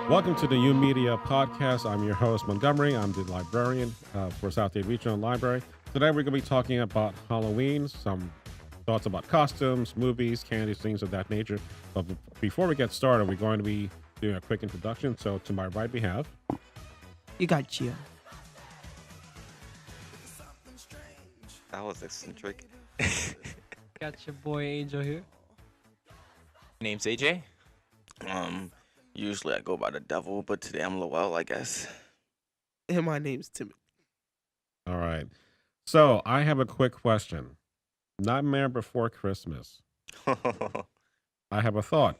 Welcome to the YOUmedia Podcast. I'm your host, Montgomery. I'm the librarian for Southgate Regional Library. Today, we're going to be talking about Halloween, some thoughts about costumes, movies, candies, things of that nature. But before we get started, we're going to be doing a quick introduction. So to my right, we have... You got Gia. That was eccentric. Got your boy Angel here. Name's AJ. Usually I go by the devil, but today I'm Lowell, I guess. And my name's Timothy. All right. So I have a quick question. Nightmare Before Christmas. I have a thought.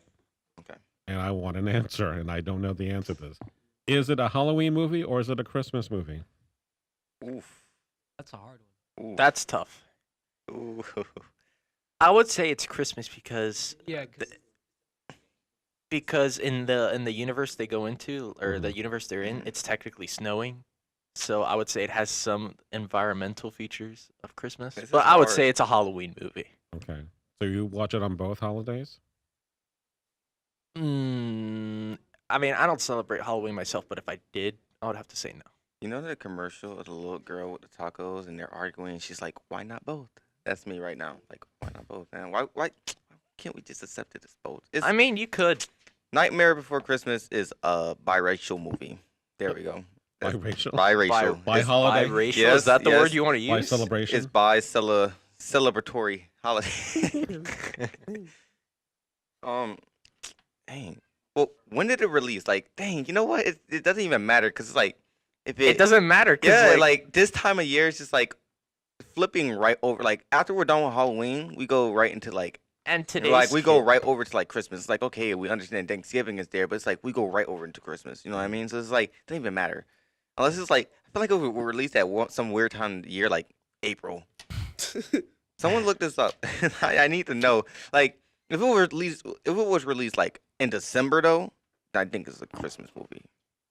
Okay. And I want an answer, and I don't know the answer to this. Is it a Halloween movie or is it a Christmas movie? Oof. That's a hard one. Oof. That's tough. Ooh. I would say it's Christmas because Yeah, because in the universe they go into, or the Mhm. universe they're in, it's technically snowing. So I would say it has some environmental features of Christmas. This is But I would hard. say it's a Halloween movie. Okay. So you watch it on both holidays? I mean, I don't celebrate Halloween myself, but if I did, I would have to say no. You know the commercial of the little girl with the tacos and they're arguing and she's like, why not both? That's me right now. Like, why not both, man? Why can't we just accept it as both? It's I mean, you could. Nightmare Before Christmas is a biracial movie. There we go. That's Biracial? Biracial. By It's holiday? Biracial? Yes, Is that the yes. word you want to use? By celebration? It's celebratory holiday. Dang. Well, when did it release? Like, dang, you know what? It doesn't even matter because it's like, if It doesn't matter. 'Cause yeah, like this time of year is just like flipping right over. Like after we're done with Halloween, we go right into like and today's like we go kid- right over to like Christmas. It's like okay, we understand Thanksgiving is there, but it's like we go right over into Christmas. You know what I mean? So it's like it doesn't even matter unless it's like I feel like it were released at some weird time of the year, like April. Someone look this up. I need to know. Like if it was released like in December though, I think it's a Christmas movie.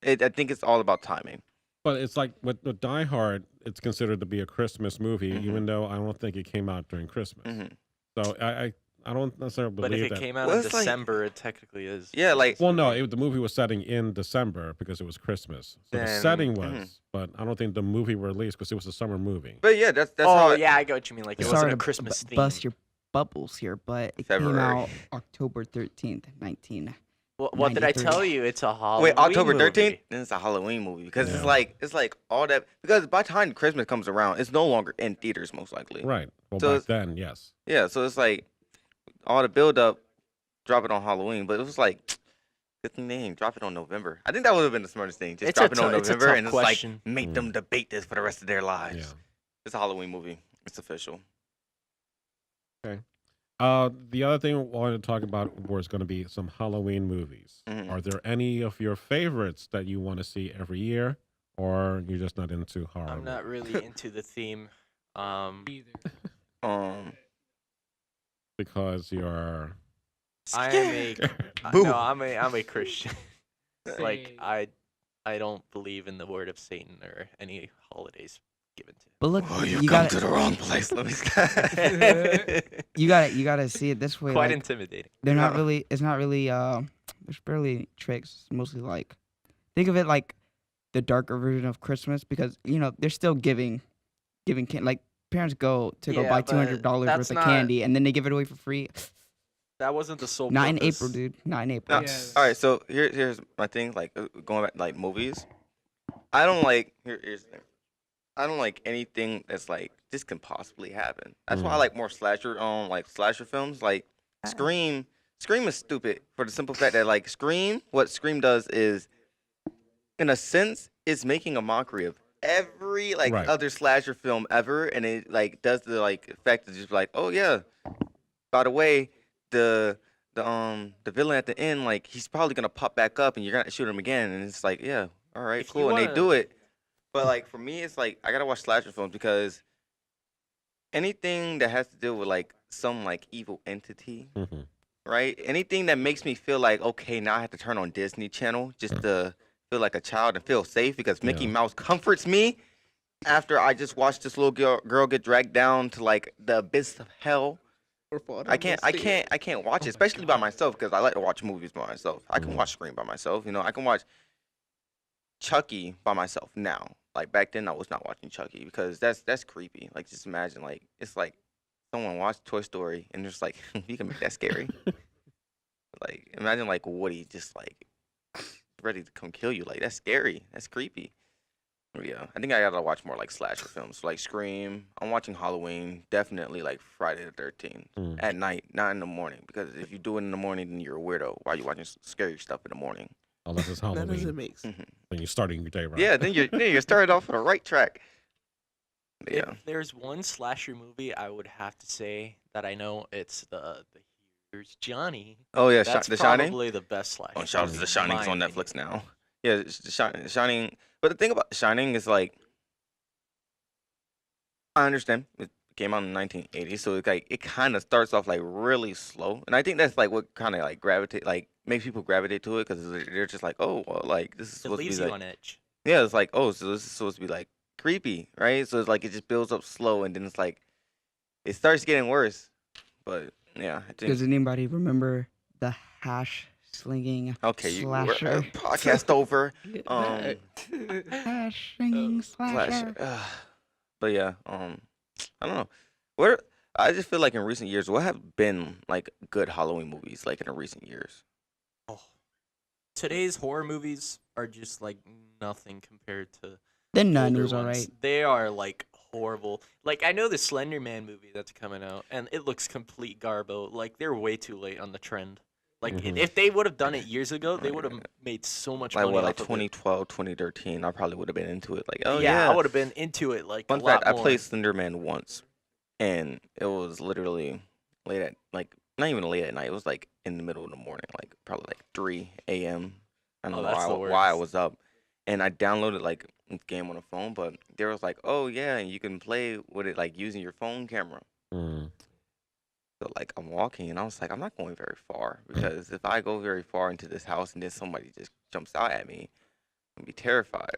I think it's all about timing. But it's like with Die Hard, it's considered to be a Christmas movie, Mhm. even though I don't think it came out during Christmas. Mhm. So I don't necessarily But believe if it that. came out Well, in it's like- December, it technically is. Yeah, like Well, no, the movie was setting in December because it was Christmas. So the Then- setting was, mhm. but I don't think the movie released because it was a summer movie. but yeah, that's Oh how yeah, I get what you mean. Like it Sorry wasn't to a Christmas theme. bust your bubbles here, but it came February. out October 13th, 19. What did I 93. tell you? It's a Halloween. Wait, October movie. 13th? Then it's a Halloween movie because Yeah. it's like all that because by the time Christmas comes around, it's no longer in theaters most likely. Right. Well, So back it's- then, yes. Yeah, so it's like all the build up, drop it on Halloween, but it was like good thing they didn't drop it on November. I think that would have been the smartest thing. Just It's drop a it on tou- it's a November tough and it's question. like make them debate this for the rest of their lives. Yeah. It's a Halloween movie. It's official. The other thing I wanted to talk about was going to be some Halloween movies. Mhm. Are there any of your favorites that you want to see every year, or you're just not into horror? I'm not really into the theme. Either. Because you're. I am a Boo. no. I'm a Christian. like Same. I don't believe in the word of Satan or any holidays given to. But look, Oh, you come got to the wrong place. Let me. you gotta see it this way. Quite like, intimidating. they're not Yeah. really. It's not really. There's barely tricks. It's mostly like, think of it like the darker version of Christmas because they're still giving like parents go Yeah, buy but $200 that's worth of not- candy and then they give it away for free. That wasn't the sole. Not in purpose. April, dude. Not in April. No, all right, so here's my thing. Like going back like movies, I don't like. Here's the thing. I don't like anything that's like this can possibly happen. That's why I Mm. like more slasher films. Like Scream. Scream is stupid for the simple fact that like what Scream does is, in a sense, it's making a mockery of every like Right. other slasher film ever, and it like does the like effect of just like, oh yeah, by the way, the villain at the end, like he's probably gonna pop back up and you're gonna shoot him again, and it's like, yeah, all right, If you cool, and they wanna- do it. But like for me, it's like I gotta watch slasher films because anything that has to do with like some like evil entity, Mhm. right? Anything that makes me feel like okay, now I have to turn on Disney Channel just to feel like a child and feel safe because Mickey Yeah. Mouse comforts me after I just watched this little girl get dragged down to like the abyss of hell. Or fall down I those can't stairs. I can't watch Oh it, my especially by God. myself because I like to watch movies by myself. I can Mhm. watch Scream by myself. I can watch Chucky by myself now. Like back then, I was not watching Chucky because that's creepy. Like just imagine like it's like someone watched Toy Story and just like you can make that scary. Like imagine like Woody just like ready to come kill you. Like that's scary. That's creepy. Yeah, I think I gotta watch more like slasher films, like Scream. I'm watching Halloween, definitely like Friday the 13th Mm. at night, not in the morning. Because if you do it in the morning, then you're a weirdo. Why are you watching scary stuff in the morning? Unless it's That doesn't Halloween, make sense. then you're starting your day right. Yeah, then you're started off on the right track. But yeah, If there's one slasher movie, I would have to say that I know it's the Here's Johnny. oh yeah, That's The Shining. probably the best slasher. Oh, shout out to movie, The in Shining's my on opinion. Netflix now. Yeah, The Shining. But the thing about The Shining is like, I understand it came out in 1980, so it's like it kind of starts off like really slow, and I think that's like what kind of like makes people gravitate to it because they're just like, oh, well, like this is It supposed to leaves be you like, on edge. yeah, it's like, oh, so this is supposed to be like creepy, right? So it's like it just builds up slow, and then it's like it starts getting worse. But yeah, I think Does anybody remember the hash slinging okay, we're slasher? podcast over. Get Um, back. Hash slinging slasher. But yeah, I don't know. Where I just feel like in recent years, what have been like good Halloween movies like in the recent years? Oh. Today's horror movies are just like nothing compared to The Nun older was ones. alright. They are like horrible. Like I know the Slender Man movie that's coming out, and it looks complete garbo. Like they're way too late on the trend. Like Mhm. if they would have done it years ago, they would have made so much Like money what, off like of it. 2012, 2013? I probably would have been into it. Like, oh yeah, yeah. I would have been into it like Fun a lot fact: I more. played Slenderman once, and it was literally late at like not even late at night. It was like in the middle of the morning, like probably like 3 a.m. I don't Oh, know that's the why I worst. was up, and I downloaded like a game on the phone, but there was like, oh yeah, and you can play with it like using your phone camera. Mm. So like I'm walking, and I was like, I'm not going very far because if I go very far into this house and then somebody just jumps out at me, I'm gonna be terrified.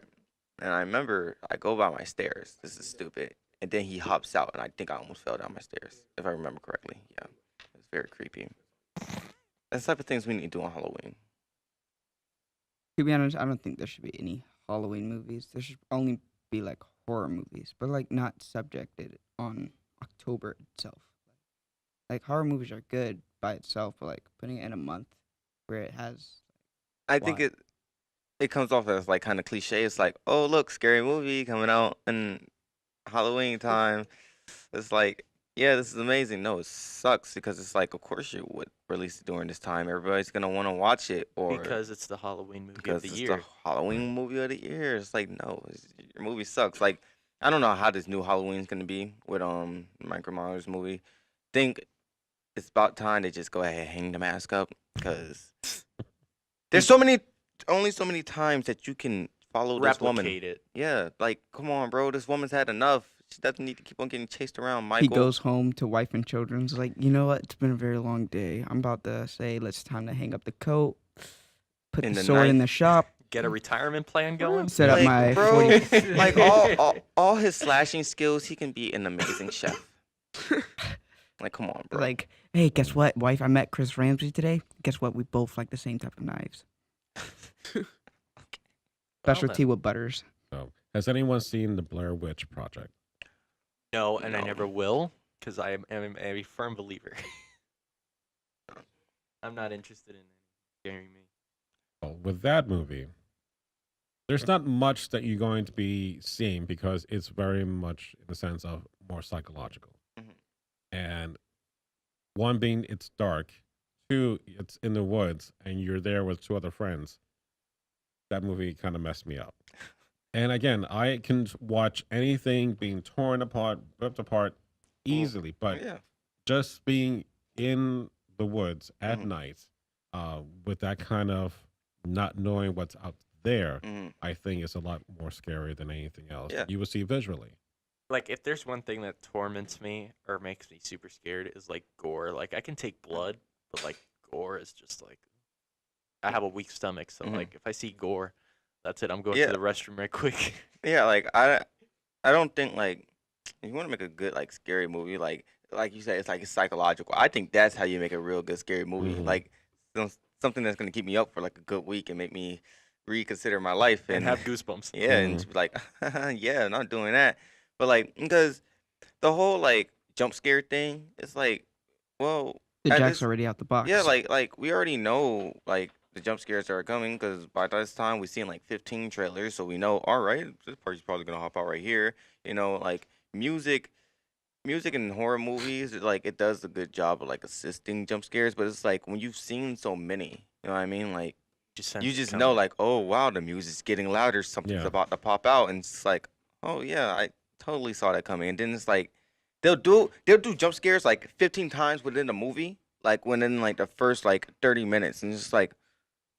And I remember I go by my stairs. This is stupid. And then he hops out, and I think I almost fell down my stairs, if I remember correctly. Yeah, it was very creepy. That's the type of things we need to do on Halloween. To be honest, I don't think there should be any Halloween movies. There should only be like horror movies, but like not subjected on October itself. Like horror movies are good by itself, but like putting it in a month where it has I think Why? it comes off as like kind of cliche. It's like, oh look, scary movie coming out in Halloween time. It's like, yeah, this is amazing. No, it sucks because it's like, of course you would release it during this time. Everybody's gonna want to watch it, or because it's the Halloween movie because of the it's year. the Halloween movie of the year. It's like, no, your movie sucks. Like, I don't know how this new Halloween's gonna be with Michael Myers movie. Think it's about time they just go ahead and hang the mask up because there's only so many times that you can follow this woman. Replicate it. Yeah, like come on, bro. This woman's had enough. She doesn't need to keep on getting chased around. Michael. he goes home to wife and children's like, you know what? It's been a very long day. I'm about to say, it's time to hang up the coat, put And the the sword in knife. the shop, Get a retirement plan going. set up like, my bro, 40. like all his slashing skills, he can be an amazing chef. Like, come on, bro. Like, hey, guess what, wife? I met Chris Ramsey today. Guess what? We both like the same type of knives. Specialty with butters. So, has anyone seen the Blair Witch Project? No, and I No. never will, because I am a firm believer. I'm not interested in scaring me. Well, with that movie, there's not much that you're going to be seeing because it's very much in the sense of more psychological. Mhm. And one being it's dark, two, it's in the woods, and you're there with two other friends. That movie kind of messed me up. And again, I can watch anything being torn apart, ripped apart easily, but Yeah. just being in the woods at Mhm. night with that kind of not knowing what's out there, Mhm. I think is a lot more scary than anything else Yeah. you will see visually. Like, if there's one thing that torments me or makes me super scared is like gore. Like, I can take blood, but like gore is just like I have a weak stomach, so Mhm. like if I see gore, that's it. I'm going Yeah. to the restroom right quick. Yeah, like I don't think like if you want to make a good like scary movie, like like you said, it's like it's psychological. I think that's how you make a real good scary movie. Mhm. Like something that's gonna keep me up for like a good week and make me reconsider my life And have goosebumps. yeah, and Mhm. just be like, yeah, not doing that. But like because the whole like jump scare thing, it's like, well, The at jack's this already out the box. yeah, like we already know like the jump scares are coming because by this time we've seen like 15 trailers, so we know all right, this person's probably gonna hop out right here. You know, like music in horror movies, like it does a good job of like assisting jump scares, but it's like when you've seen so many, you know what I mean? Like Sense you it just coming. know, like, oh wow, the music's getting louder, something's Yeah. about to pop out, and it's like, oh yeah, I totally saw that coming. And then it's like they'll do jump scares like 15 times within the movie, like within like the first like 30 minutes, and it's just like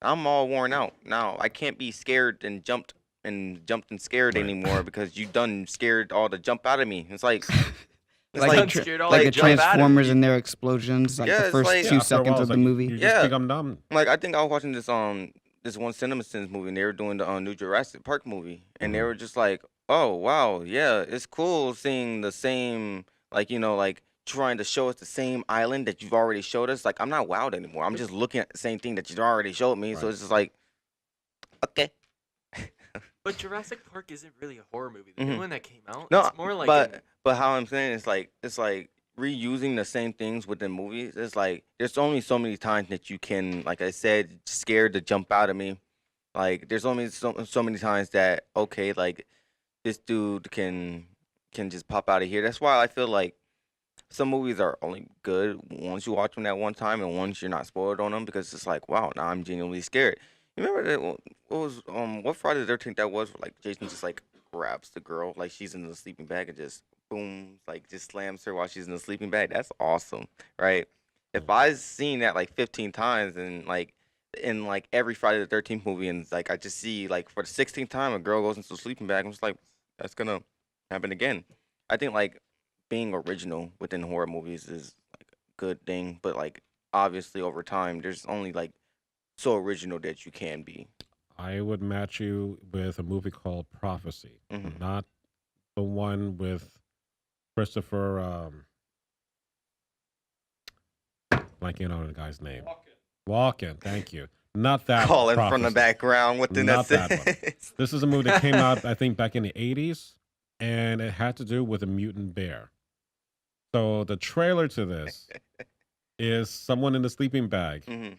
I'm all worn out now. I can't be scared and jumped and scared Right. anymore because you done scared all the jump out of me. It's like it's Like, like the scared all like the the jump out of Transformers you. and their explosions, like Yeah, the it's first like- Yeah, two after a while, seconds it's of the like, movie. You just Yeah. think I'm dumb. like I think I was watching this one CinemaSins movie, and they were doing the new Jurassic Park movie, and they Mhm. were just like, oh wow, yeah, it's cool seeing the same, like, you know, like trying to show us the same island that you've already showed us. Like I'm not wowed anymore. I'm just looking at the same thing that you've already showed me. So Right. it's just like, okay. But Jurassic Park isn't really a horror movie. The Mhm. new one that came out, No, it's more like but how I'm saying is like it's like reusing the same things within movies. It's like there's only so many times that you can, like I said, scared to jump out of me. Like there's only so many times that okay, like this dude can just pop out of here. That's why I feel like some movies are only good once you watch them that one time and once you're not spoiled on them because it's like wow, now I'm genuinely scared. You remember that what was what Friday the 13th that was where, like Jason just like grabs the girl like she's in the sleeping bag and just boom like just slams her while she's in the sleeping bag. That's awesome, right? If I seen that like 15 times and like in like every Friday the 13th movie and like I just see like for the 16th time a girl goes into the sleeping bag, I'm just like that's gonna happen again. I think like being original within horror movies is like a good thing, but like obviously over time there's only like so original that you can be. I would match you with a movie called Prophecy, Mhm. not the one with Christopher. Blanking on the guy's name. Walken. Thank you. Not that. Calling from the Prophecy. background within Not that that one. sentence. This is a movie that came out, I think, back in the 80s, and it had to do with a mutant bear. So the trailer to this is someone in the sleeping bag. Mhm.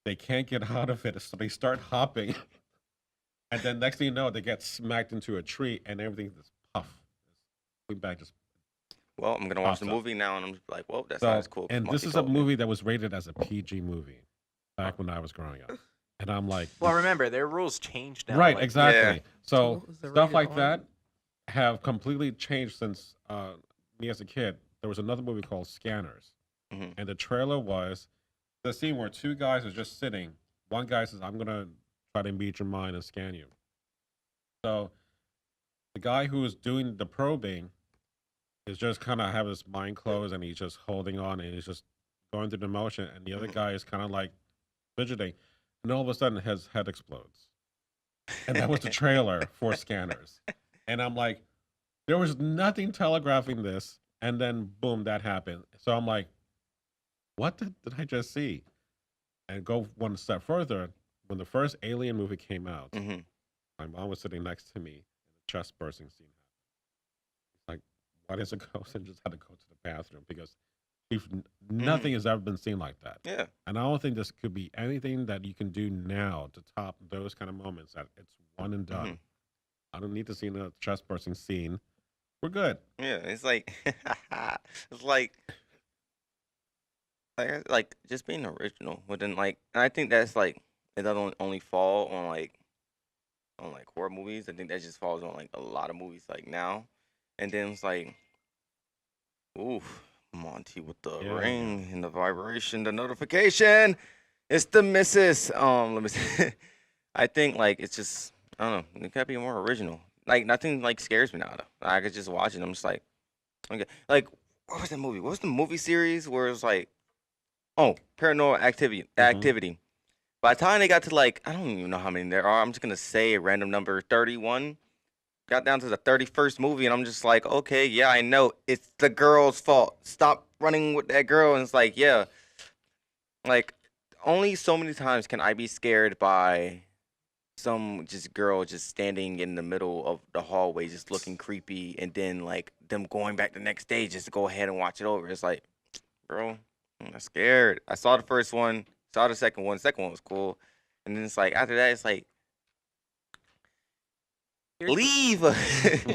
They can't get out of it, so they start hopping. And then next thing you know, they get smacked into a tree, and everything just puff. Sleeping bag just. Well, I'm gonna watch the Awesome. movie now, and I'm just like, well, that So, sounds cool. 'cause and this Monty is a told me. movie that was rated as a PG movie back when I was growing up. And I'm like, well, remember their rules changed now. right, like, exactly. So So, is it stuff rated like R? that have completely changed since me as a kid. There was another movie called Scanners, Mhm. and the trailer was the scene where two guys are just sitting. One guy says, "I'm gonna try to read your mind and scan you." So the guy who is doing the probing is just kind of have his mind closed, and he's just holding on, and he's just going through the motion, and the other Mhm. guy is kind of like fidgeting, and all of a sudden his head explodes. And that was the trailer for Scanners. And I'm like, there was nothing telegraphing this, and then boom, that happened. So I'm like, what did I just see? And go one step further, when the first Alien movie came out, Mhm. my mom was sitting next to me, and the chest bursting scene happened. It's like, why does it go and just had to go to the bathroom? Because nothing has ever been seen like that. Yeah. And I don't think this could be anything that you can do now to top those kind of moments. That it's one and done. Mhm. I don't need to see another chest bursting scene. We're good. Yeah. It's like it's like just being original within like, and I think that's like it doesn't only fall on like horror movies. I think that just falls on like a lot of movies like now, and then it's like, oof, Monty with the Yeah. ring and the vibration, the notification. It's the missus. Let me see. I think like it's just I don't know. It gotta be more original. Like nothing like scares me now. Though. I could just watch it. I'm just like, okay. Like what was that movie? What was the movie series where it was like, oh, Paranormal Activity? Activity. By the time they got to like, I don't even know how many there are. I'm just gonna say a random number, 31. got down to the 31st movie, and I'm just like, okay, yeah, I know it's the girl's fault. Stop running with that girl. And it's like, yeah, like only so many times can I be scared by some just girl just standing in the middle of the hallway, just looking creepy, and then like them going back the next day just to go ahead and watch it over. It's like, bro, I'm not scared. I saw the first one, saw the second one. Second one was cool, and then it's like after that, it's like leave.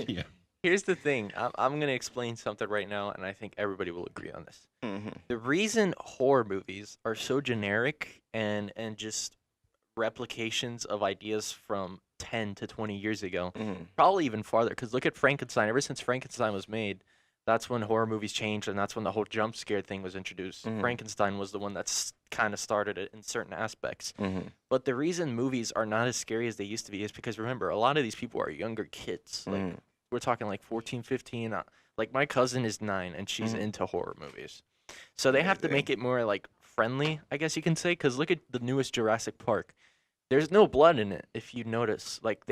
Yeah. Here's the thing. I'm gonna explain something right now, and I think everybody will agree on this. Mhm. The reason horror movies are so generic and just replications of ideas from 10 to 20 years ago, Mhm. probably even farther. Because look at Frankenstein. Ever since Frankenstein was made, that's when horror movies changed, and that's when the whole jump scare thing was introduced. Mhm. Frankenstein was the one that's kind of started it in certain aspects. Mhm. But the reason movies are not as scary as they used to be is because, remember, a lot of these people are younger kids. Like, Mhm. we're talking like 14, 15. Like, my cousin is 9, and she's Mhm. into horror movies. So they have to Amazing. make it more, like, friendly, I guess you can say. Because look at the newest Jurassic Park. There's no blood in it, if you notice. Like,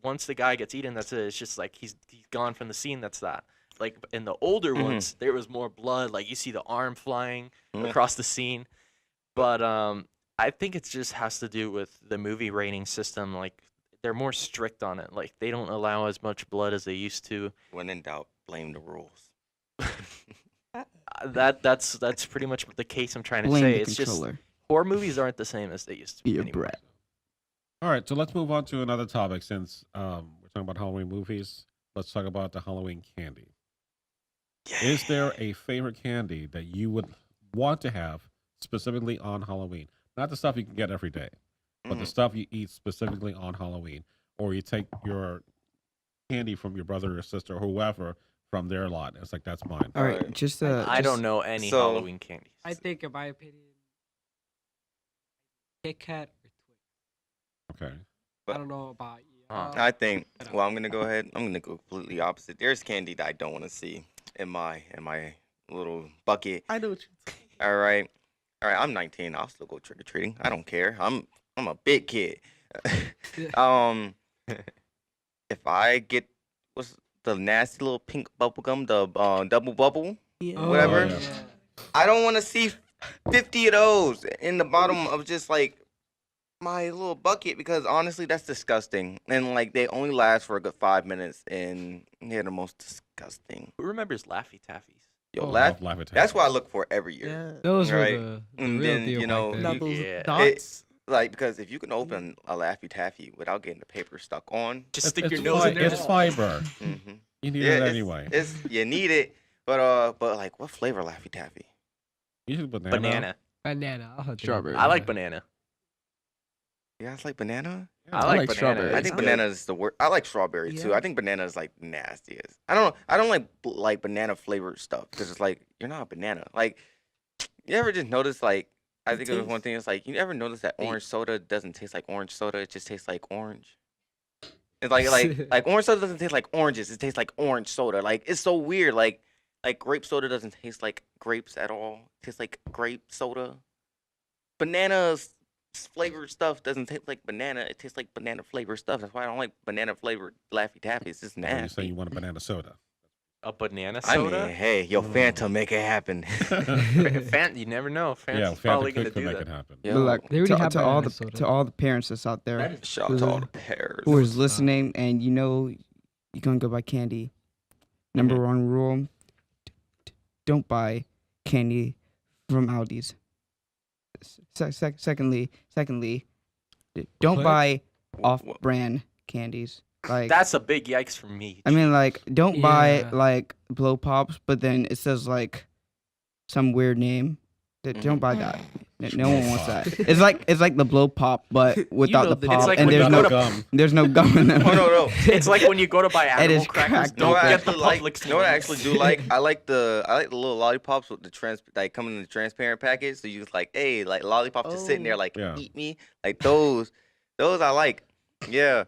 once the guy gets eaten, that's it. It's just like he's gone from the scene, that's that. Like, in the older Mhm. ones, there was more blood. Like, you see the arm flying Yeah. across the scene. But I think it just has to do with the movie rating system. Like, they're more strict on it. Like, they don't allow as much blood as they used to. When in doubt, blame the rules. That's pretty much the case I'm trying to Blame say. the It's just controller. horror movies aren't the same as they used to be. Be a anymore. brat. All right, so let's move on to another topic since we're talking about Halloween movies. Let's talk about the Halloween candy. Is there a favorite candy that you would want to have specifically on Halloween? Not the stuff you can get every day, but the Mhm. stuff you eat specifically on Halloween, or you take your candy from your brother or sister or whoever from their lot. It's like that's mine. All right, Alright. just I don't know any so- Halloween candies. I think, in my opinion, Kit Kat or Twix. Okay. I don't know about you. I think. Well, I'm gonna go ahead. I'm gonna go completely opposite. There's candy that I don't want to see in my little bucket. I know what you. All right. I'm 19. I'll still go trick or treating. I don't care. I'm a big kid. If I get what's the nasty little pink bubble gum, the double bubble, Yeah. whatever. yeah. I don't want to see 50 of those in the bottom of just like my little bucket because honestly, that's disgusting. And like they only last for a good 5 minutes, and they're the most disgusting. Who remembers Laffy Taffies? Yo, Oh, laugh. Love it. That's what I look for every year. Yeah. Those Right. were the And real then, deal you know, back Now then. those Yeah. dots. Like because if you can open a Laffy Taffy without getting the paper stuck on, Just It's, stick it's your nose in there. It's fiber. mhm. You need Yeah, it it's- anyway. It's you need it, but like what flavor Laffy Taffy? Usually banana. Banana. Banana. I'll have to Strawberry. get I like banana. banana. You guys like banana? Yeah. I I like like banana. strawberry. I It's think good. banana is the worst. I like strawberry too. Yeah. I think banana is like nastiest. I don't like banana flavored stuff because it's like you're not a banana. Like you ever just notice like I It think it was one tastes- thing. It's like you ever notice that Hey. orange soda doesn't taste like orange soda. It just tastes like orange. It's like orange soda doesn't taste like oranges. It tastes like orange soda. Like it's so weird. Like grape soda doesn't taste like grapes at all. It tastes like grape soda. Bananas flavored stuff doesn't taste like banana. It tastes like banana flavored stuff. That's why I don't like banana flavored Laffy Taffy. It's just Or you say nasty. you want a banana soda. A banana I soda? mean, hey, yo, Phantom, make it happen. You never know. Fans Yeah, is probably Fanta gonna could do make that. it happen. Yo, But like They already have to all banana the soda. to all the parents that's out there shout out to all the pairs. who is listening, and you know you're gonna go buy candy. Number one rule: don't buy candy from Aldi's. Secondly, don't What? buy off-brand candies. Like That's a big yikes for me. I mean, like don't buy Yeah. like blow pops, but then it says like some weird name. Don't buy that. No one wants that. It's like the blow pop, but without know the that pop, it's like and when you there's go no to- gum. there's no gum in them. Oh no, no. It's like when you go to buy It animal is crackers, cracked. No, don't I get the actually like. Publix No, what I ones. actually do like. I like the little lollipops with the like coming in the transparent package. So you just like, hey, like lollipops just sitting there, Oh. like Yeah. eat me, like those I like. Yeah,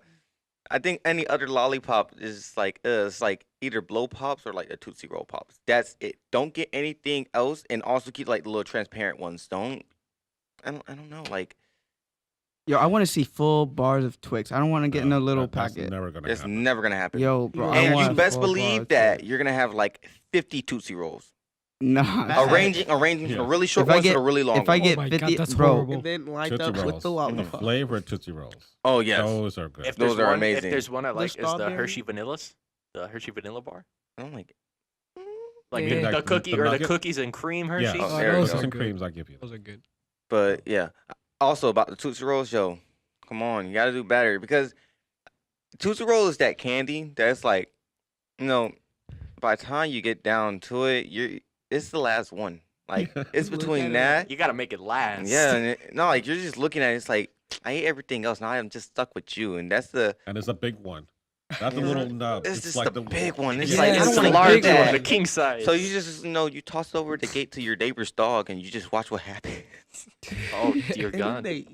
I think any other lollipop is just like, it's like either blow pops or like a Tootsie Roll pops. That's it. Don't get anything else, and also keep like the little transparent ones. I don't know, like. Yo, I want to see full bars of Twix. I don't want to get in a little that's packet. never gonna It's happen. never gonna happen. Yo, bro, I And want you best full bar believe of that Twix. you're gonna have like 50 Tootsie Rolls. Nah. Arranging Yeah. from a really short If I ones to get- a really long If I one. get my God, 50, that's bro, horrible. And then lined Tootsie up Rolls. with the and the lollipop. flavored Tootsie Rolls. Oh yes. Those are good. If Those there's are one, amazing. If there's one I like, is the strawberry? Hershey Vanillas, the Hershey Vanilla bar, I'm like, like Yeah. the Like cookie the or the nugget? cookies and cream Yeah. Hershey. Oh, Oh, there you those go. are Some good. creams I give you. Those are good. but yeah. Also about the Tootsie Rolls, yo, come on, you gotta do better because Tootsie Roll is that candy that's like, you know, by the time you get down to it, it's the last one. Like it's Look between at it. that. You gotta make it last. Yeah, and no, like you're just looking at it, it's like I ate everything else. Now I'm just stuck with you, and that's the. And it's a big one. Not the Yeah. little nub. It's just like the big one. It's Yeah, like I it's don't the want to large do that. one, the king size. So you just you toss over the gate to your neighbor's dog, and you just watch what happens. Oh dear And then God, they eat.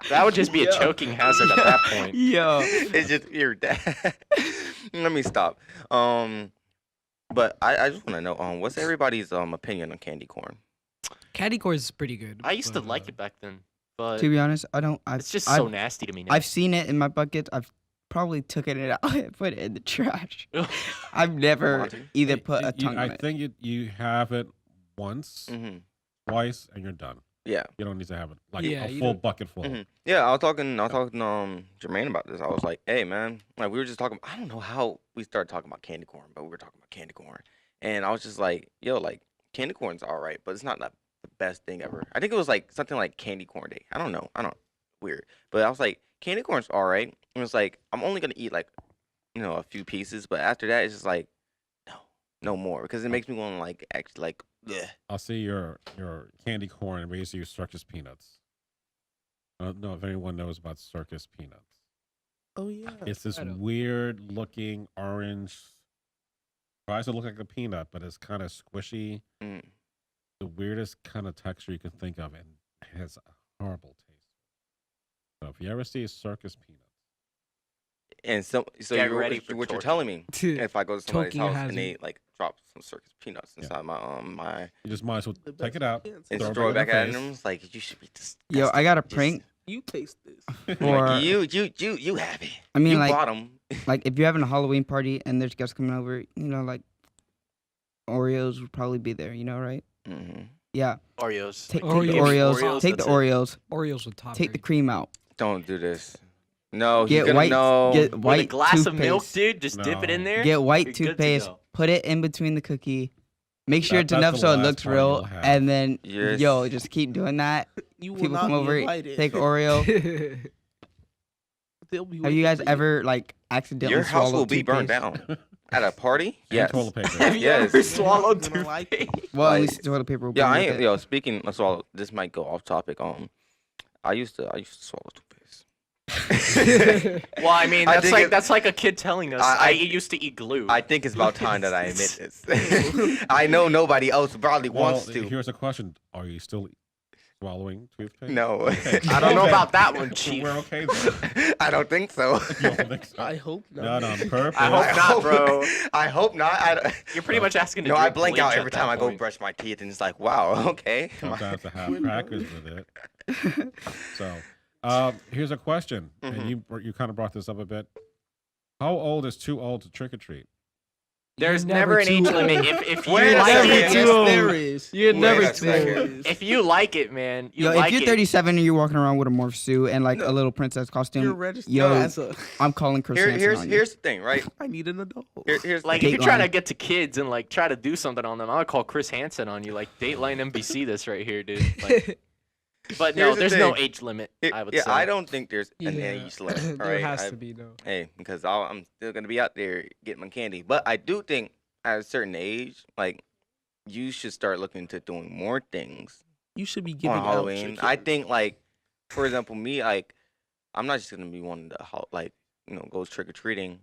that would just be a Yeah. choking hazard at that point. yo, It's just your dad. Let me stop. But I just want to know what's everybody's opinion on candy corn? Candy corn is pretty good. I used to but, like it back then, but to be honest, it's just I've, so nasty to me now. I've seen it in my buckets. I've probably taken it out and put it in the trash. I've never Want to? either put a You- tongue I in it. think you have it once, Mm-hmm. twice, and you're done. Yeah. You don't need to have it like Yeah, a you full don't- bucket full. Mhm. Yeah, I was talking Jermaine about this. I was like, hey man, like we were just talking. I don't know how we started talking about candy corn, but we were talking about candy corn, and I was just like, yo, like candy corn's all right, but it's not the best thing ever. I think it was like something like candy corn day. I don't know. Weird, but I was like, candy corn's all right. And it was like I'm only gonna eat like a few pieces, but after that it's just like no more because it makes me want to like actually like yeah. I'll see your candy corn and raise you circus peanuts. I don't know if anyone knows about circus peanuts. Oh yeah. It's this I don't. weird looking orange. Tries to look like a peanut, but it's kind of squishy. Mm. The weirdest kind of texture you can think of, and it has a horrible taste. So if you ever see a circus peanut, And so Get you're, ready for what you're torture. telling me, if I go to somebody's Choking house hazard. and they like drop some circus peanuts Yeah. inside my you just might as well The take best it out, chance. and Throw just it throw it back back in at the them, face. it's like you should be disgusted. Yo, I got a Just- prank You taste this. for. Like, you have it. I mean, you like, bought them. like if you're having a Halloween party and there's guests coming over, like Oreos would probably be there. Right? Mm-hmm. Yeah. Oreos. Take the Oreos. Oreos. Take the that's it. Oreos. Oreos with top. Take the cream out. Don't do this. No, Get you're gonna white. know. Get With white a glass of milk, toothpaste. dude. Just dip it in No. there. Get white You're good to toothpaste. go. Put it in between the cookie. Make sure it's That's enough the so it last looks party real, you'll have. and then Yes. yo, just keep doing that. You will People not come be over, invited. take Oreo. They'll be Have you waiting guys for ever like accidentally Your house swallowed will be burned toothpaste? down at a party. and Yes. toilet paper. Have you Yes. ever swallowed I'm gonna like it. toothpaste? Well, at Like- least toilet paper. Will Yeah, be I with ain't. it. Yo, speaking of swallow, this might go off topic. I used to swallow toothpaste. Well, I mean, I that's think like it- that's like a kid telling us. I- I used to eat glue. I think it's about time that I admit this. I know nobody else probably Well, wants to. here's a question: are you still swallowing toothpaste? No. Okay. I don't know Okay. about that one, Chief. We're okay then. I don't think so. You don't think so? I hope not. Not on purpose. I hope not, bro. I hope not. You're pretty much asking to No, I drink blank bleach out at every that time I go point. brush my teeth, and it's like, wow, okay. Sometimes I have Windows. crackers with it. So, here's a question, Mhm. and you kind of brought this up a bit. How old is too old to trick or treat? There's You're never an age too limit. old. If you Wait a like second. it, Yes, too old. there is. You're Wait never a too second. old. if you like it, man, you Yo, like if you're it. 37 and you're walking around with a morph suit and like No. a little princess You're costume, registered yo, as a. I'm calling Chris Hansen Here's on you. here's the thing, right? I need an adult. Here's the Like thing. if you're trying to Dateline. get to kids and like try to do something on them, I'll call Chris Hansen on you. Like Dateline NBC this right here, dude. Like, but no, Here's the there's no thing. age limit. Here- I would yeah, say. I don't think there's an Yeah. age limit. All There right, has to be no. Hey, because I'm still gonna be out there getting my candy, but I do think at a certain age, like you should start looking into doing more things You should be giving on out your Halloween. I kids. think, like, for example, me, like, I'm not just gonna be one to go trick or treating.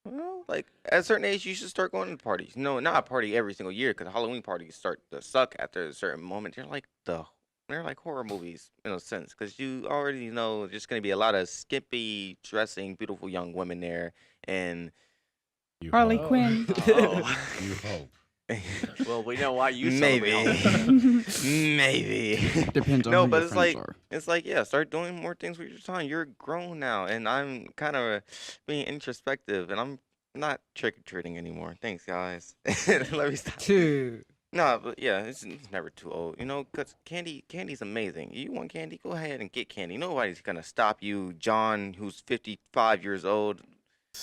Well, like at a certain age, you should start going to parties. No, not a party every single year, because Halloween parties start to suck after a certain moment. They're like horror movies in a sense, because you already know there's gonna be a lot of skimpy dressing, beautiful young women there, and You Harley hope. Quinn. Oh. You hope. Well, we know why you Maybe. celebrate Halloween. Maybe. Depends on No, who but your it's friends like are. it's like yeah, start doing more things with your time. You're grown now, and I'm kind of being introspective, and I'm not trick or treating anymore. Thanks, guys. Let me stop. Dude. No, but yeah, it's never too old, you know, 'cause candy's amazing. You want candy? Go ahead and get candy. Nobody's gonna stop you, John, who's 55 years old,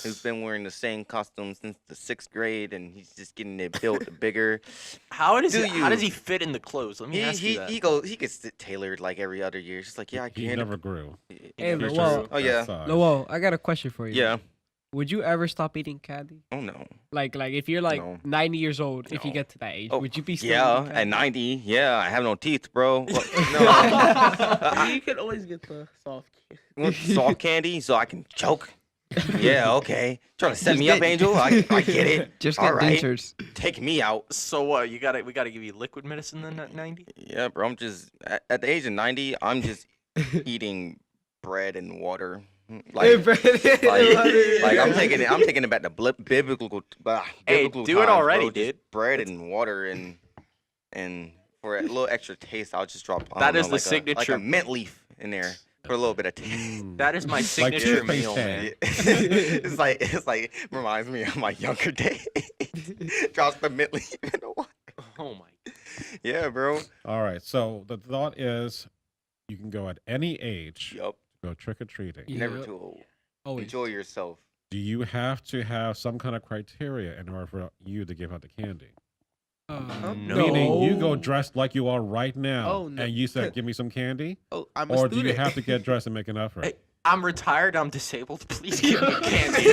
who's been wearing the same costume since the 6th grade, and he's just getting it built bigger. How does Do how does you? he fit in the clothes? Let me ask you that. He gets it tailored like every other year. It's just like yeah, I He can't. never grew. Hey, He's well- just Oh, yeah. that size. Lowell, I got a question for you. Yeah. Would you ever stop eating candy? Oh no. Like if you're like No. 90 years old, if you No. get to that age, Oh, would you be still Yeah, eating at candy? 90. Yeah, I have no teeth, bro. No. You can always get the soft candy. Want soft candy so I can choke? Yeah, okay. Trying to set Just me up, get- Angel? I get it. Just All get right. dentures. Take me out. So what? We gotta give you liquid medicine then at 90? Yeah, bro. I'm just at the age of 90. I'm just eating bread and water. Like, like I'm taking it. I'm taking it back to biblical. Hey, biblical do it times, already, bro. Just dude. bread and water and for a little extra taste, I'll just drop. I That don't is know, the like signature- a mint leaf in there for a little bit of taste. Mm. That is my Like signature toothpaste meal, head. man. it's like reminds me of my younger days. Drops the mint leaf in the water. Oh my. Yeah, bro. All right. So the thought is, you can go at any age, Yup. go trick or treating. Yeah. Never too old. Always. Enjoy yourself. Do you have to have some kind of criteria in order for you to give out the candy? No. Meaning, you go dressed like you are right now, Oh, no. and you said, "Give me some candy," Oh, I'm a or do student. you have to get dressed and make an effort? Hey, I'm retired. I'm disabled. Please give me candy.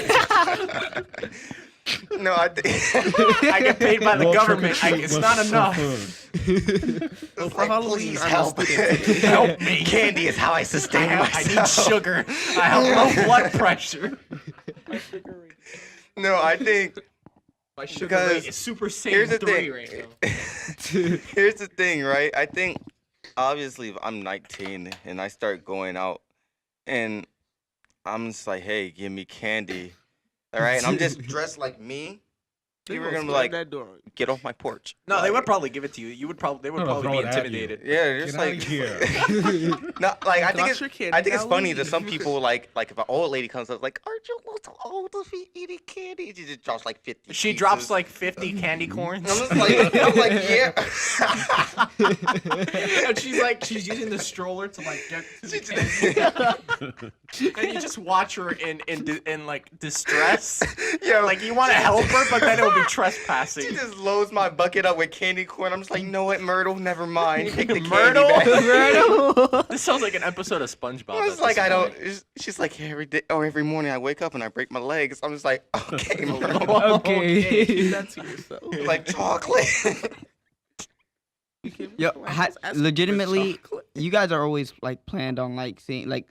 No, I think I get paid by the Well, government. trick-or-treat It's with not some enough. food. Well, for like, Halloween, please I'm a help. student. Help me. Candy is how I I sustain need myself. sugar. I have low blood pressure. No, I think My sugar Because rate is super here's the Saiyan 3 thing. right now. Here's the thing, right? I think obviously if I'm 19 and I start going out and I'm just like, hey, give me candy. All right, and I'm just dressed like me. They You were gonna gonna be slam like, that door. get off my porch. No, they would Like, probably give it to you. They would No, probably throw be it at you. intimidated. yeah, they're just Get out like of here. No, like I Got think it's your candy, I think it's now funny that leave. some people like if an old lady comes up like, aren't you a little old to be eating candy? She just drops like 50. She drops pieces. like 50 candy corns. I'm just like yeah. And she's using the stroller to like get to the She candy. just- And you just watch her in like distress. Yo, Like you want to help her, but then it would be trespassing. She just loads my bucket up with candy corn. I'm just like, you know what, Myrtle? Never mind. Take the Myrtle? candy back. This sounds like an episode of SpongeBob. I was at like, this I don't. point. She's like every day or every morning I wake up and I break my legs. I'm just like, okay, Myrtle. Okay. Keep that to yourself. Like chocolate. You give me Yo, some apples, ask for legitimately, chocolate. you guys are always like planned on like seeing like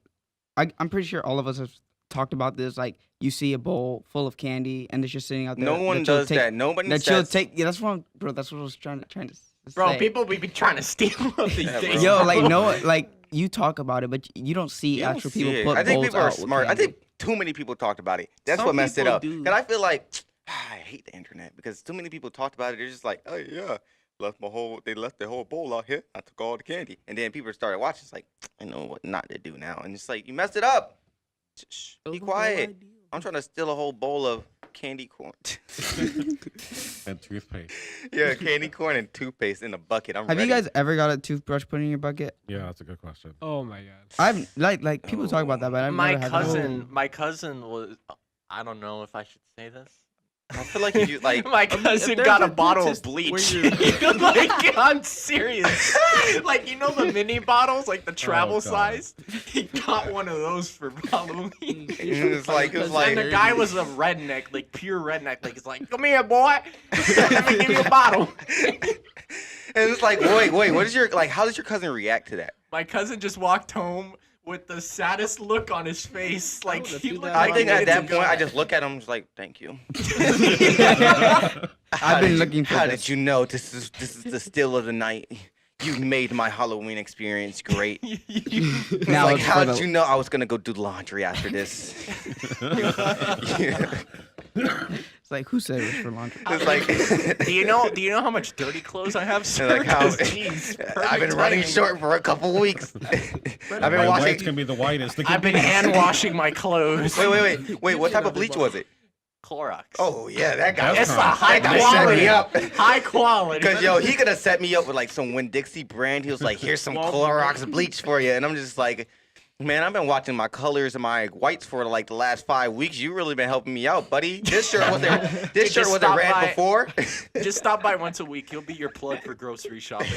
I'm pretty sure all of us have talked about this. Like you see a bowl full of candy and it's just sitting out there. No one you'll does take, that. Nobody That you'll says. take. Yeah, that's what, bro. That's what I was trying to Bro, say. people be trying to steal up these Yeah, days. bro. Yo, like no, like you talk about it, but you don't see You don't actual see people it. put I think bowls people are out with smart. I candy. think too many people talked about it. That's Some what messed it people up. do. And I feel like I hate the internet because too many people talked about it. They're just like, oh yeah, they left the whole bowl out here. I took all the candy, and then people started watching. It's like, I know what not to do now, and it's like you messed it up. Shh, Those be are the quiet. ideals. I'm trying to steal a whole bowl of candy corn. And toothpaste. Yeah, candy corn and toothpaste in a bucket. I'm Have ready. you guys ever got a toothbrush put in your bucket? Yeah, that's a good question. Oh my god. I've like people talk about that, but I've my never had that. cousin was. I don't know if I should say this. I feel like if you like. My if cousin there's got a a bottle of dentist bleach. where Like, I'm serious. Like, you know the mini bottles, like the travel God. size? He got one of those for Halloween. It's like And the like. guy was a redneck, like pure redneck. Like, he's like, come here, boy. Let me give you a bottle. And it's like, wait, what is your like? How does your cousin react to that? My cousin just walked home with the saddest look on his face. Like, would've he do looked that. I like think he at needed that to go. point, I just look at him, just like, thank you. I've been looking for How this. did you know this is the still of the night? You made my Halloween experience great. It's Now like, it's how for did the- you know I was gonna go do laundry after this? It's like, who said it was for laundry? It's like, Do you know how much dirty clothes I have, sir? like how 'Cause, jeez, I've been perfect running timing. short for a couple weeks. I've My been white's washing. gonna be the whitest. I've been hand washing my clothes. Wait. What type of bleach was it? Clorox. Oh yeah, that guy. That's it's the fine. high That guy set quality. me up. High quality. Cause yo, he could have set me up with like some Winn-Dixie brand. He was like, "Here's some Clorox bleach for you," and I'm just like, "Man, I've been watching my colors and my whites for like the last 5 weeks. You really been helping me out, buddy. This shirt was there. This shirt just wasn't stop red by. before." Just stop by once a week. He'll be your plug for grocery shopping.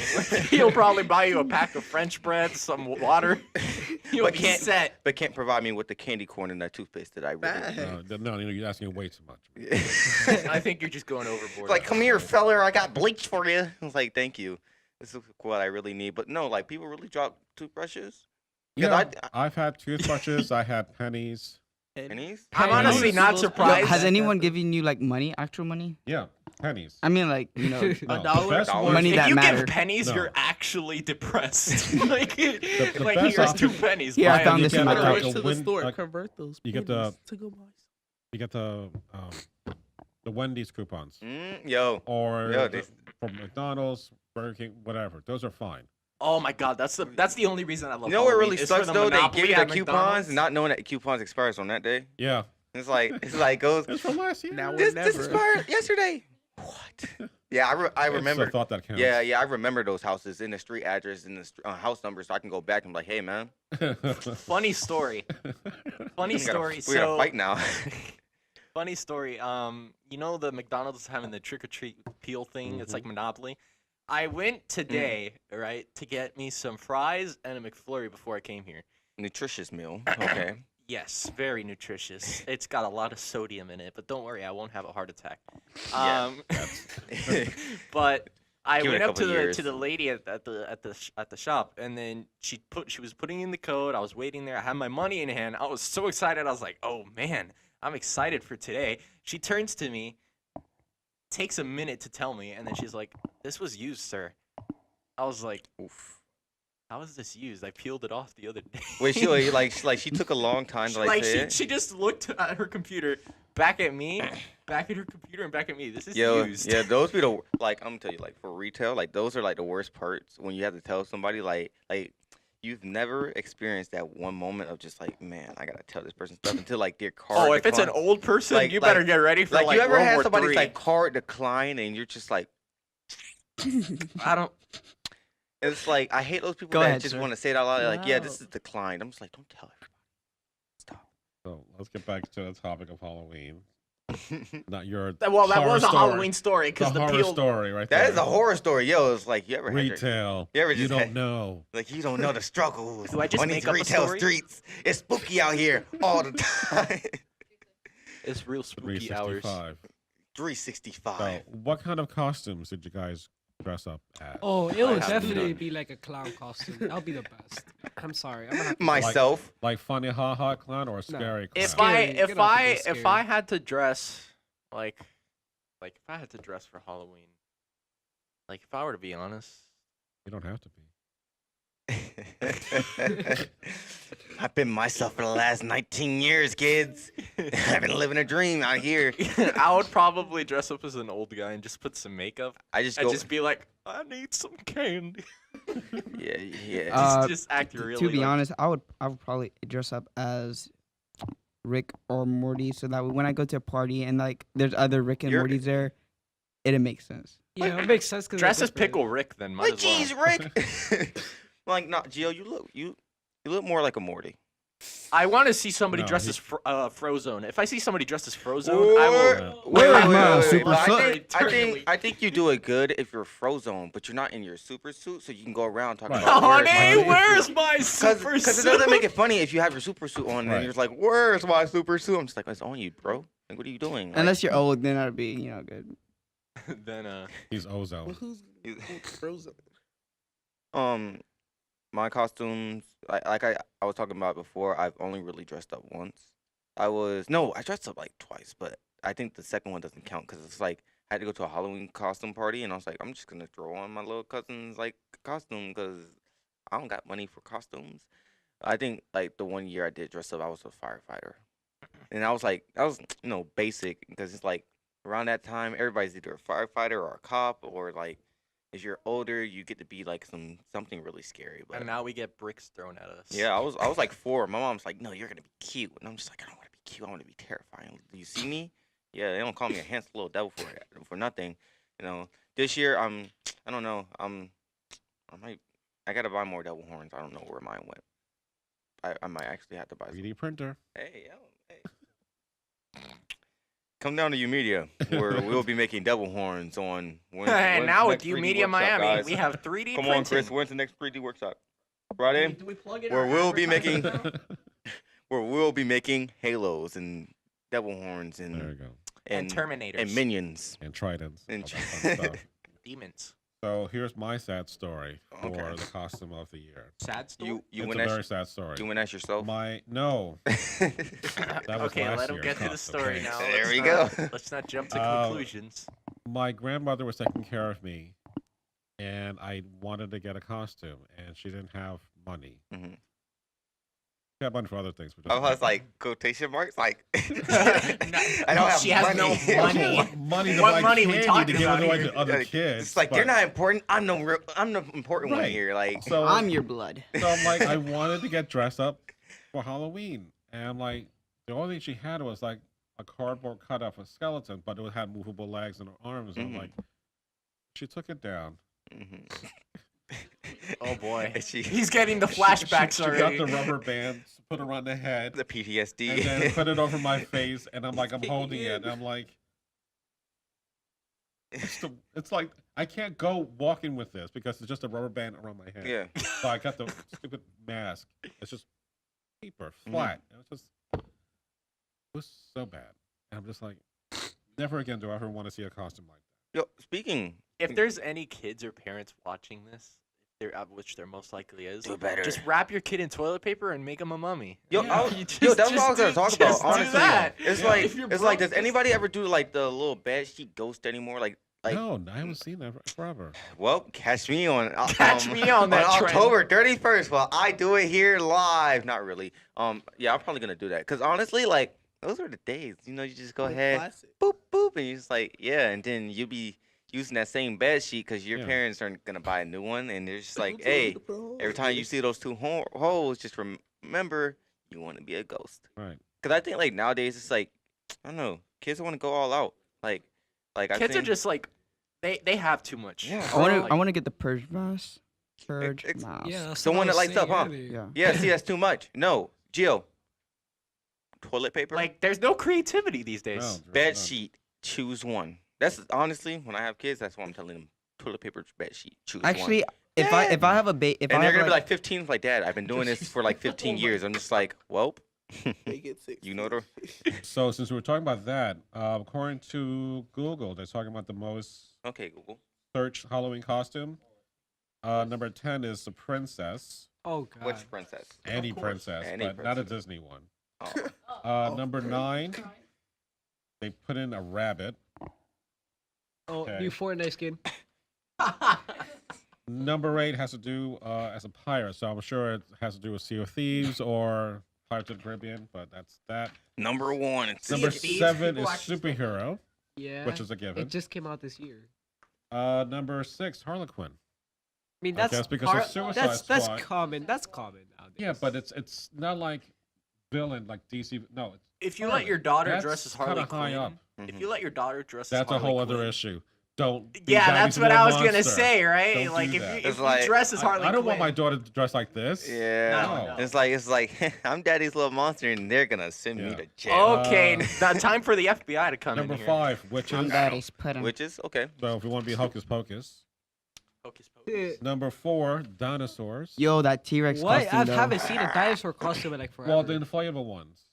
He'll probably buy you a pack of French bread, some water. You'll But be can't- set. But can't provide me with the candy corn and that toothpaste that I really. No, you're asking way too much. I think you're just going overboard. Like, come here, feller. I got bleach for you. I was like, thank you. This is what I really need. But no, like people really drop toothbrushes. Yeah, Because I've had toothbrushes. I had pennies. pennies. I'm honestly not Yo, surprised. has anyone given you like money, actual money? Yeah, pennies. I mean, like, you know, No, $1? the best Dollar. one- money if that you matter. give pennies, No. you're actually depressed. like, the like best here's option- 2 pennies. Here, I buy found a this you in get my like couch. a to the win- store, like, convert those you get the- pennies to go buy you get the Wendy's coupons Yo. or Yeah, from McDonald's, Burger King, whatever. Those are fine. Oh my god, that's the only reason I love. You know what Halloween really is for sucks the though? They Monopoly give you at the coupons, McDonald's. not knowing that the coupons expires on that day. Yeah, It's like goes. it's from last year. Now This never. expired yesterday. What? Yeah, I It's remember. the thought that counts. Yeah, I remember those houses in the street address and the house number, so I can go back and be like, hey man, Funny story. Funny we story. gotta, we gotta So fight now. funny story. You know the McDonald's having the trick or treat peel thing. It's like Monopoly. I went today, right, to get me some fries and a McFlurry before I came here. Nutritious meal. Okay. Yes, very nutritious. It's got a lot of sodium in it, but don't worry, I won't have a heart attack. Yeah, But I Give it a went up couple to years. the lady at the shop, and then she was putting in the code. I was waiting there. I had my money in hand. I was so excited. I was like, "Oh man, I'm excited for today." She turns to me, takes a minute to tell me, and then she's like, "This was used, sir." I was like, Oof. "How was this used? I peeled it off the other day." Wait, she took a long time to like say she, it. she just looked at her computer, back at me, back at her computer, and back at me. This is Yo, used. yeah, those be the like I'm gonna tell you, like for retail, like those are like the worst parts when you have to tell somebody like you've never experienced that one moment of just like, man, I gotta tell this person stuff until like their card. Oh, if it's an decline. old person, Like- you better like- get ready for like, like you ever World had War somebody's III. like card decline and you're just like, I don't. it's like I hate those people Go that ahead, just sir. want to say it out loud. Like, yeah, Wow. this is declined. I'm just like, don't tell everybody. Stop. So let's get back to the topic of Halloween. Not your Well, that horror was a story. Halloween story The because the horror peel. story right That there. is a horror story, yo. It's like you ever had your, Retail. You ever You just don't had- know. like you don't know the struggles Do I just on make these up a retail story? streets. It's spooky out here all the time. It's real spooky hours. 365. 365. So, what kind of costumes did you guys dress up as? Oh, it I would have definitely none. be like a clown costume. That would be the best. I'm sorry. I'm gonna have to Myself. Like funny ha ha clown or a scary clown? If Scary. I Get if off the I scary. if I had to dress like if I had to dress for Halloween, like if I were to be honest, You don't have to be. I've been myself for the last 19 years, kids. I've been living a dream out here. I would probably dress up as an old guy and just put some makeup I just and go. just be like, I need some candy. Yeah. Just act really. to be like, honest, I would probably dress up as Rick or Morty, so that when I go to a party and like there's other Rick and You're- Mortys there, it'll make sense. Yeah, it makes sense. dress as Pickle Rick then. Might Like, as well. geez, Rick. Like, not Gio. You look more like a Morty. I want to see somebody No, dressed he- as Frozone. If I see somebody dressed as Frozone, I will. Where's my super I think you do it good if you're Frozone, but you're not in your super suit, so you can go around talking Right. about Honey, Right. where's my super because it suit? doesn't make it funny if you have your super suit on Right. and you're just like, "Where's my super suit?" I'm just like, "It's on you, bro. Like, what are you doing?" Like, Unless you're old, then that'd be good. Then He's ozone. Who's You- frozen? my costumes, I was talking about before, I've only really dressed up once. I dressed up like twice, but I think the second one doesn't count because it's like I had to go to a Halloween costume party, and I was like, I'm just gonna throw on my little cousin's like costume because I don't got money for costumes. I think like the one year I did dress up, I was a firefighter, and I was basic because it's like around that time, everybody's either a firefighter or a cop, or like, as you're older, you get to be like something really scary. But And now we get bricks thrown at us. yeah, I was like 4. My mom's like, no, you're gonna be cute, and I'm just like, I don't want to be cute. I want to be terrifying. Do you see me? Yeah, they don't call me a handsome little devil for nothing. You know, this year I don't know. I gotta buy more devil horns. I don't know where mine went. I might actually have to buy some. 3D printer. Hey, come down to YOUmedia, where we'll be making devil horns on Wednesday. And now with next 3D YOUmedia workshop, Miami, guys. we have 3D Come printing. on, Chris. When's the next 3D workshop? Friday, Do we plug in where our we'll be making advertisement now? where we'll be making halos and devil horns There you and go. and Terminators. and minions. And tridents. And all that fun stuff. Demons. So here's my sad story for Okay. the costume of the year. Sad story. You It's win a that. very sad story. You win that yourself. No, that was Okay, last let him year's get to the costume. story Okay. now. There Let's we not- go. Let's not jump to conclusions. My grandmother was taking care of me, and I wanted to get a costume, and she didn't have money. Mhm. She had money for other things. But I just was like quotation marks, like No, I don't have she has money. no money. money to What buy money we candy talking to give about away here? to other Like, kids. it's like they're but- not important. I'm the important one Right. here. Like So I'm your blood. So I'm like, I wanted to get dressed up for Halloween, and I'm like, the only thing she had was like a cardboard cut of a skeleton, but it had movable legs and arms. And I'm Mhm. like, she took it down. mhm. Oh boy, And she- he's getting the She- flashbacks she already. got the rubber band, put it around the head, the PTSD. and then put it over my face, and I'm like, I'm holding it, and I'm like, it's like I can't go walking with this because it's just a rubber band around my head. yeah. So I got the stupid mask. It's just paper, flat. It was so bad. And I'm just like, never again do I ever want to see a costume like that. Yo, speaking. If there's any kids or parents watching this, which there most likely is, Do better. just wrap your kid in toilet paper and make him a mummy. Yo, Yeah. yo, that's what I was gonna talk about. just do Honestly, that. it's Yeah. like If you're it's like, broke, does anybody ever do like the little bed sheet ghost anymore? Like, No, I haven't seen that forever. well, catch me on Catch me on that trend. October 31st. Well, I do it here live. Not really. Yeah, I'm probably gonna do that because honestly, like those are the days. You know, you just go ahead, Classic. boop boop, and you're just like, yeah, and then you be using that same bed sheet because your Yeah. parents aren't gonna buy a new one, and they're just like, hey, every time you see those two holes, just remember you want to be a ghost. Right. Because I think like nowadays it's like, I don't know, kids want to go all out. Like I Kids are think, just like, they have too much. Yeah. I want to get the purge mask. Purge ex- mask. Yeah, that's The what one I that was lights up, saying huh? earlier. Yeah. yeah. See, that's too much. No, Gio. Toilet paper, Like, there's no creativity these days. No, there's bed none. sheet. Choose one. That's honestly when I have kids. That's what I'm telling them. Toilet paper, bed sheet. Choose one. Actually, if I have a if And I they're have gonna be like, like 15. Like, Dad, I've been doing this for like 15 years. I'm just like, well, They get sick. you know the. So since we were talking about that, according to Google, they're talking about the most Okay, Google. searched Halloween costume. Number 10 is the princess, Oh god. Which princess? any course. princess, Any but not a princess. Disney one. Oh. Number 9, they put in a rabbit. Oh, Okay. new Fortnite skin. Number 8 has to do as a pirate, so I'm sure it has to do with Sea of Thieves or Pirates of the Caribbean, but that's that. Number 1. It's Number of Thieves, 7 people is actually still- superhero, Yeah. which is a given. It just came out this year. Number 6, Harlequin. I mean, I that's guess because of Suicide that's Squad. common. That's common nowadays. Yeah, but it's not like villain like DC. No, it's If you let your daughter That's dress as kinda Harley high Quinn, up. if you let your daughter dress that's as a Harley whole other Quinn- issue. Don't. be Yeah, Daddy's that's what little I was gonna monster. say, right? Don't Like do if that. you, It's if you like- dress as Harley I don't want my Quinn- daughter to dress like this. Yeah. No. It's like I'm daddy's little monster and they're gonna send me Yeah. to jail. Okay, Uh, now time for the FBI to come Number in here. 5, witches. I'm daddy's pudding. Which is okay. So if you want to be hocus pocus. Hocus pocus. Number 4, dinosaurs. Yo, that T-Rex What? costume I though. haven't seen a dinosaur costume in like forever. Well, the inflatable ones.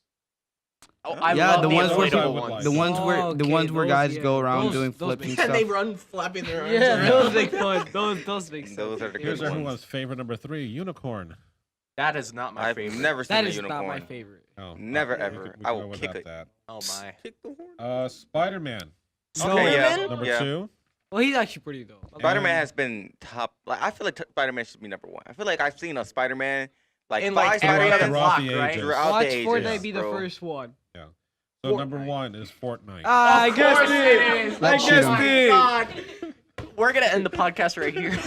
Oh, I Yeah, love the the ones where- inflatable the ones. the ones where Oh, the okay, ones where those, guys yeah. go around Those- doing those flips and make- And stuff. they run flapping their arms. yeah, around. those make fun. Those make sense. Those are the Here's good ones. everyone's favorite number 3, unicorn. That is not my I've favorite. never seen That a is unicorn. not my favorite. Oh, Never, okay, ever. we I can will go kick without it. that. Oh my. Kick the horn. Spider-Man. Okay, yeah. Spider-Man? Number Yeah. 2. Well, he's actually pretty though. Spider-Man And- has been top. Like I feel like Spider-Man should be number 1. I feel like I've seen a Spider-Man like In 5 like every Spider-Man other throughout block, the right? ages. throughout Watch the ages. Fortnite be the bro. first one. So number 1 is Fortnite. I Of guessed course it. is. Like I shit guessed on. it. God. We're gonna end the podcast right here.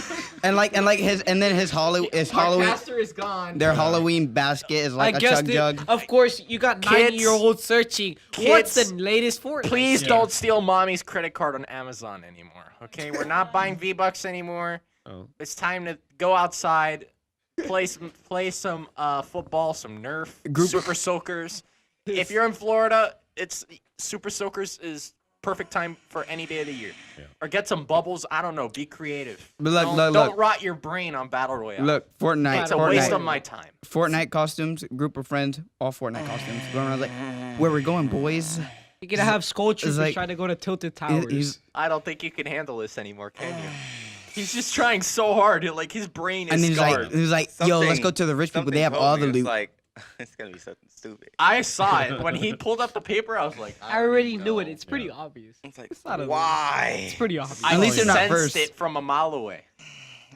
And then his Halloween. Caster is gone. Their Halloween basket is like I a guessed chug it. jug. Of course, you got Kids. 9-year-olds searching. What's Kids. the latest Fortnite? Please Yeah. don't steal mommy's credit card on Amazon anymore. Okay, we're not buying V-Bucks anymore. Oh. It's time to go outside, play some football, some Nerf, Super Soakers. If you're in Florida, it's Super Soakers is perfect time for any day of the year. Yeah. Or get some bubbles. I don't know. Be creative. But look, don't look. rot your brain on Battle Royale. Look, Fortnite. it's a waste of Fortnite. my time. Fortnite costumes, group of friends, all Fortnite costumes. Going around like, where we going, boys? You're gonna have skull troopers like- trying to go to Tilted Towers. He's- I don't think you can handle this anymore, can you? He's just trying so hard. Like his brain is and he's scarred. like, yo, let's Something- go to the rich people. something They have told all me the it's loot. Like, it's gonna be something stupid. I saw it when he pulled up the paper. I was like, I already knew it. know. It's pretty obvious. It's like, not a- why? It's pretty obvious. I At least they're not sensed first. it from a mile away.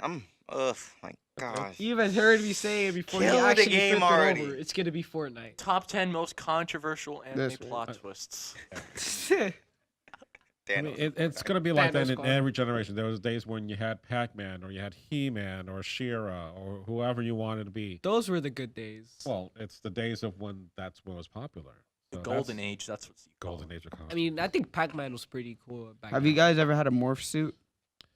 My gosh. You even heard me say it before Kill you the actually game flipped already. it over. It's gonna be Fortnite. Top 10 most controversial anime This one. plot twists. I mean, Thanos. it's going to be like that Thanos in gone. every generation. There was days when you had Pac-Man or you had He-Man or She-Ra or whoever you wanted to be. Those were the good days. Well, it's the days of when that's when it was popular. The So golden that's age, that's what's called. golden age of I comics. mean, I think Pac-Man was pretty cool back Have then. you guys ever had a morph suit?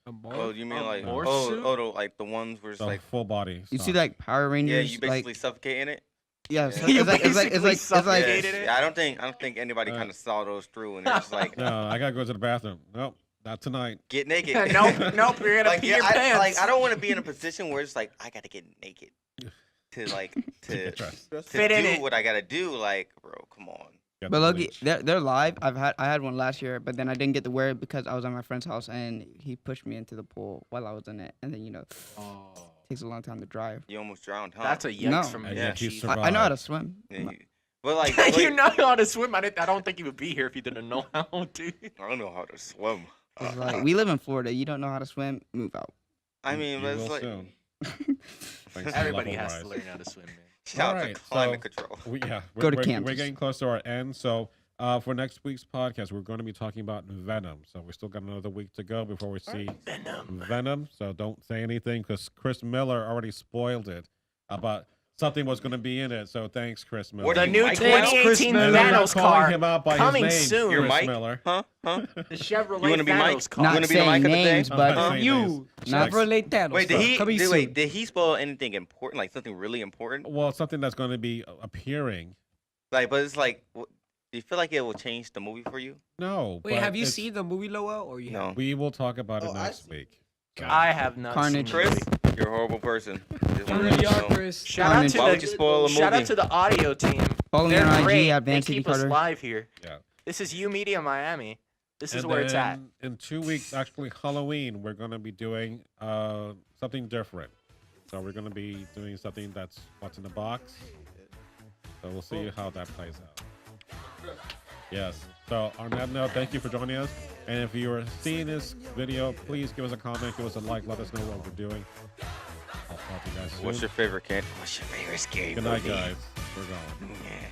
A morph? Oh, you mean a like morph suit? like the ones where it's So like full body. You see stuff. like Power yeah, Rangers? you basically like, suffocate in it. yeah, Yeah. so You it's like basically suffocate Yes. it? Yeah, I don't think anybody kind of saw those through and it's like No, I gotta go to the bathroom. Nope, not tonight. get naked. nope, you're gonna like pee yeah, your I, pants. like I don't want to be in a position where it's like I gotta get naked to Get to dressed. Fit in do it. what I gotta do. Like, bro, come on. Get But the look, bleach. they're live. I had one last year, but then I didn't get to wear it because I was at my friend's house and he pushed me into the pool while I was in it, and then takes a long time to drive. You almost drowned, huh? That's a yikes No. from And me. yet you Jeez. I know how to survived. swim. Yeah, but like, You wait, know how to swim. I don't think you would be here if you didn't know how to. I don't know how to swim. It's like, we live in Florida. You don't know how to swim? Move out. I mean, You but it's will like soon. Thanks to Everybody level has rise. to learn how to swim, man. shout out Alright, to climate so- control. Go to we're Kansas. getting close to our end. So for next week's podcast, we're going to be talking about Venom. So we still got another week to go before we see Venom. So don't say anything because Chris Miller already spoiled it about something was going to be in it. So thanks, Chris Miller. What The are you, new Mike? Thanks, Chris 2018 Miller. And I'm not Thanos calling car him out by coming his name, soon. You're Chris Mike? Miller. Huh? The Chevrolet You wanna be Mike? Thanos car. Not wanna be the saying mic of the day? names, I'm but not saying You, names. Not- Chevrolet Thanos. Wait, did coming he? soon. Wait, did he spoil anything important? Like something really important? Well, something that's going to be appearing. Like, but it's like, do you feel like it will change the movie for you? No. Wait, but have you it's- seen the movie Loa or you? No. We will talk about it Oh, I next see. week. I have not Carnage. seen the Chris, movie. you're a horrible person. Just You wanna really let you are, know. Chris. Shout out Carnage. to Why the would you spoil a shout out movie? to the audio team. follow me They're on great. IG at They Van City keep us Carter. live here. Yeah. This is YOUmedia Miami. This is And where it's at. then in 2 weeks, actually Halloween, we're going to be doing something different. So we're going to be doing something that's what's in the box. So we'll see how that plays out. Yes. So on that note, thank you for joining us. And if you are seeing this video, please give us a comment, give us a like, let us know what we're doing. I'll talk to you guys soon. What's your favorite candy? What's your favorite scary Good night, movie? guys. We're going. Yeah.